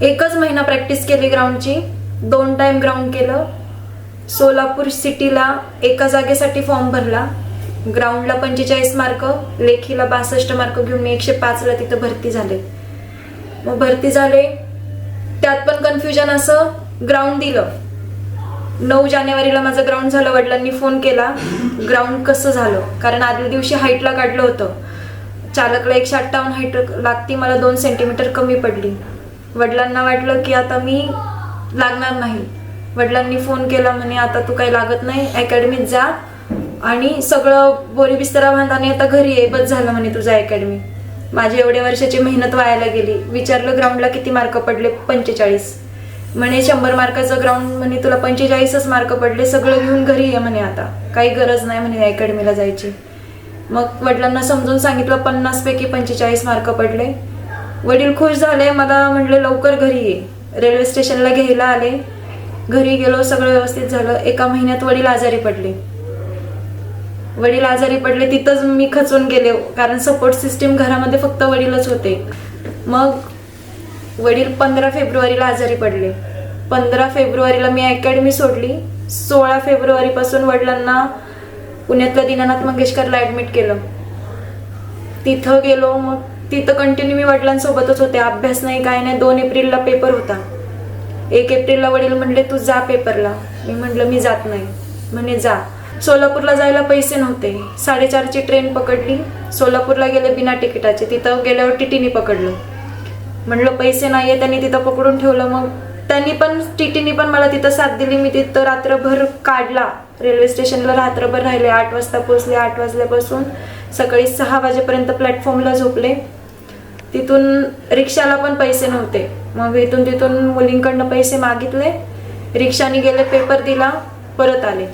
एकच महिना प्रॅक्टिस केली ग्राउंडची, 2 टाइम ग्राउंड केलं. सोलापूर सिटीला एका जागेसाठी फॉर्म भरला. ग्राउंडला 45 मार्क, लेखीला 62 मार्क घेऊन मी 105ला तिथं भरती झाले. मग भरती झाले, त्यात पण कन्फ्युजन असं, ग्राउंड दिलं. 9 जानेवारीला माझं ग्राउंड झालं. वडिलांनी फोन केला, ग्राउंड कसं झालं, कारण आदल्या दिवशी हाईटला काढलं होतं. चालकला 158 हाईट लागती, मला 2 सेंटीमीटर कमी पडली. वडिलांना वाटलं की आता मी लागणार नाही. वडिलांनी फोन केला, म्हणे आता तू काही लागत नाही, अकॅडमीत जा आणि सगळं बोरी बिस्तरा बांधाने आता घरी ये, बस झालं म्हणे तुझा अकॅडमी. माझी एवढ्या वर्षाची मेहनत वायाला गेली. विचारलं ग्राउंडला किती मार्क पडले, 45. म्हणे 100 मार्काचं ग्राउंड, म्हणे तुला 45च मार्क पडले, सगळं घेऊन घरी ये म्हणे, आता काही गरज नाही म्हणे अकॅडमीला जायची. मग वडिलांना समजून सांगितलं, 50 पैकी 45 मार्क पडले. वडील खुश झाले. मला म्हटले लवकर घरी ये. रेल्वे स्टेशनला घ्यायला आले. घरी गेलो, सगळं व्यवस्थित झालं. एका महिन्यात वडील आजारी पडले. तिथंच मी खचून गेले, कारण सपोर्ट सिस्टीम घरामध्ये फक्त वडीलच होते. मग वडील 15 फेब्रुवारीला आजारी पडले. 15 फेब्रुवारीला मी अकॅडमी सोडली. 16 फेब्रुवारीपासून वडिलांना पुण्यातल्या दीनानाथ मंगेशकरला ॲडमिट केलं. तिथं गेलो. मग तिथं कंटिन्यू मी वडिलांसोबतच होते. अभ्यास नाही, काय नाही. 2 एप्रिलला पेपर होता. 1 एप्रिलला वडील म्हणले तू जा पेपरला. मी म्हटलं मी जात नाही. म्हणे जा. सोलापूरला जायला पैसे नव्हते. 4:30ची ट्रेन पकडली. सोलापूरला गेले बिना तिकिटाचे. तिथं गेल्यावर टीटीने पकडलं. म्हटलं पैसे नाही आहे. त्यांनी तिथं पकडून ठेवलं. मग टीटीने पण मला तिथं साथ दिली. मी तिथं रात्रभर काढला. रेल्वे स्टेशनला रात्रभर राहिले. 8 वाजता पोचले. 8 वाजल्यापासून सकाळी 6 वाजेपर्यंत प्लॅटफॉर्मला झोपले. तिथून रिक्षाला पण पैसे नव्हते. मग इथून तिथून मुलींकडनं पैसे मागितले. रिक्षाने गेले, पेपर दिला, परत आले.